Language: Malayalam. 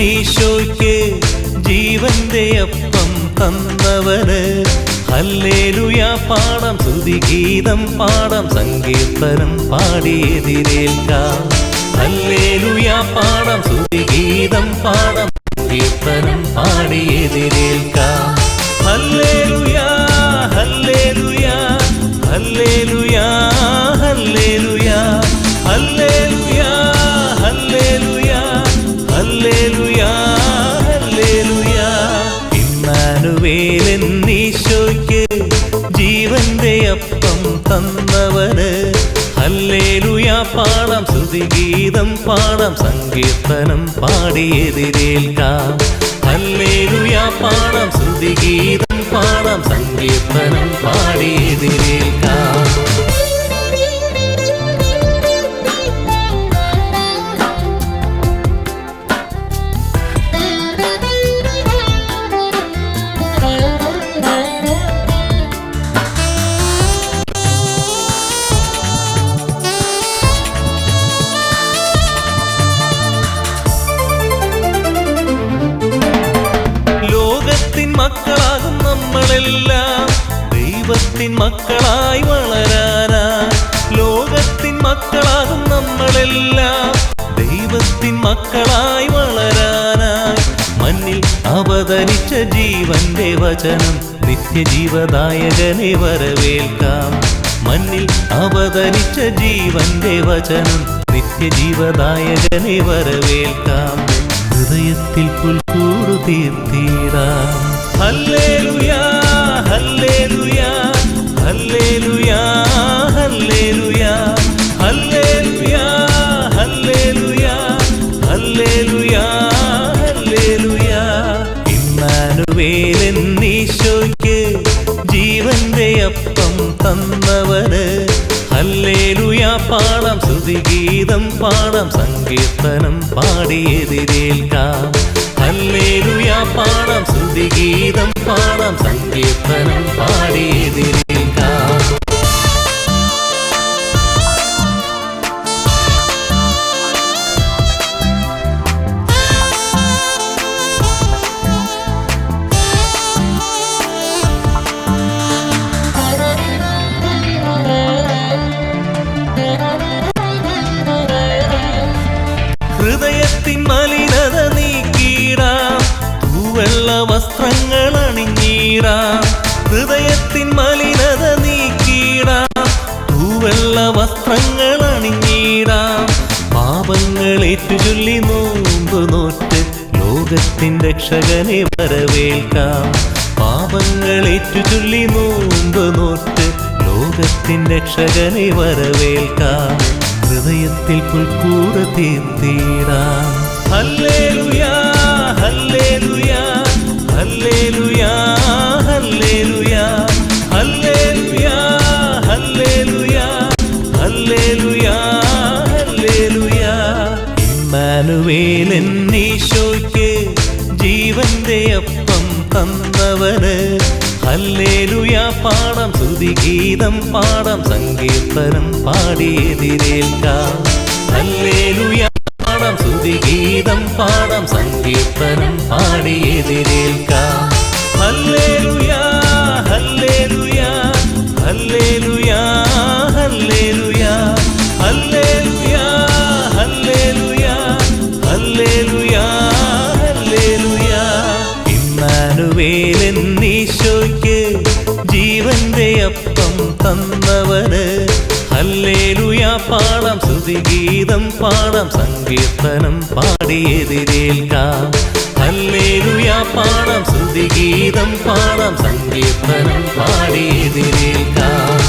ഈശോയ്ക്ക് ജീവന്റെ അപ്പം തന്നവന് ഹല്ലേലൂയ പാടാം, സ്തുതിഗീതം പാടാം, സങ്കീർത്തനം പാടി എതിരേൽക്കാം. ഹല്ലേലൂയ പാടാം, സ്തുതിഗീതം പാടാം, സങ്കീർത്തനം പാടി എതിരേൽക്കാം. ഹല്ലേലൂയ ഹല്ലേലൂയ ഹല്ലേലൂയ ഹല്ലേലൂയ ഹല്ലേലൂയ ഹല്ലേലൂയ ഹല്ലേലൂയ ഹല്ലേലൂയ. ഇമ്മാനുവേലൻ ഈശോയ്ക്ക് ജീവന്റെ അപ്പം തന്നവന് ഹല്ലേലൂയ പാടാം, സ്തുതിഗീതം പാടാം, സങ്കീർത്തനം പാടി എതിരേൽക്കാം. ഹല്ലേലൂയ പാടാം, സ്തുതിഗീതം പാടാം, സങ്കീർത്തനം പാടി എതിരേൽക്കാം. മക്കളാകും നമ്മളെല്ലാം ദൈവത്തിൻ മക്കളായി വളരാനായി. ലോകത്തിൻ മക്കളാകും നമ്മളെല്ലാം ദൈവത്തിൻ മക്കളായി വളരാനായി. മണ്ണിൽ അവതരിച്ച ജീവന്റെ വചനം നിത്യജീവദായകനെ വരവേൽക്കാം. മണ്ണിൽ അവതരിച്ച ജീവന്റെ വചനം നിത്യജീവദായകനെ വരവേൽക്കാം. ഹൃദയത്തിൽ പുൽക്കൂടു തീർത്തിടാം. ഹല്ലേലൂയ ഹല്ലേലൂയ ഹല്ലേലൂയ ഹല്ലേലൂയ ഹല്ലേലൂയ ഹല്ലേലൂയ ഹല്ലേലൂയ ഹല്ലേലൂയ. ഇമ്മാനുവേലൻ ഈശോയ്ക്ക് ജീവന്റെ അപ്പം തന്നവന് ഹല്ലേലൂയ പാടാം, സ്തുതിഗീതം പാടാം, സങ്കീർത്തനം പാടി എതിരേൽക്കാം. ഹല്ലേലൂയ പാടാം, സ്തുതിഗീതം പാടാം, സങ്കീർത്തനം പാടി എതിരേൽക്കാം. ഹൃദയത്തിൻ മലിനത നീക്കിടാം, തൂവെള്ള വസ്ത്രങ്ങൾ അണിഞ്ഞിടാം. ഹൃദയത്തിൻ മലിനത നീക്കിടാം, തൂവെള്ള വസ്ത്രങ്ങൾ അണിഞ്ഞിടാം. പാപങ്ങൾ ഏറ്റുചൊല്ലി നോമ്പ് നോറ്റ് ലോകത്തിൻ രക്ഷകനെ വരവേൽക്കാം. പാപങ്ങൾ ഏറ്റുചൊല്ലി നോമ്പ് നോറ്റ് ലോകത്തിൻ രക്ഷകനെ വരവേൽക്കാം. ഹൃദയത്തിൽ പുൽക്കൂട തീർത്തിടാം. ഹല്ലേലൂയ ഹല്ലേലൂയ ഹല്ലേലൂയ ഹല്ലേലൂയ ഹല്ലേലൂയ ഹല്ലേലൂയ ഹല്ലേലൂയ ഹല്ലേലൂയ. ഇമ്മാനുവേലൻ ഈശോയ്ക്ക് ജീവന്റെ അപ്പം തന്നവന് ഹല്ലേലൂയ പാടാം, സ്തുതിഗീതം പാടാം, സങ്കീർത്തനം പാടി എതിരേൽക്കാം. ഹല്ലേലൂയ പാടാം, സ്തുതിഗീതം പാടാം, സങ്കീർത്തനം പാടി എതിരേൽക്കാം. ഹല്ലേലൂയ ഹല്ലേലൂയ ഹല്ലേലൂയ ഹല്ലേലൂയ ഹല്ലേലൂയ ഹല്ലേലൂയ ഹല്ലേലൂയ ഹല്ലേലൂയ. ഇമ്മാനുവേലൻ ഈശോയ്ക്ക് ജീവന്റെ അപ്പം തന്നവന് ഹല്ലേലൂയ പാടാം, സ്തുതിഗീതം പാടാം, സങ്കീർത്തനം പാടി എതിരേൽക്കാം. ഹല്ലേലൂയ പാടാം, സ്തുതിഗീതം പാടാം, സങ്കീർത്തനം പാടി എതിരേൽക്കാം.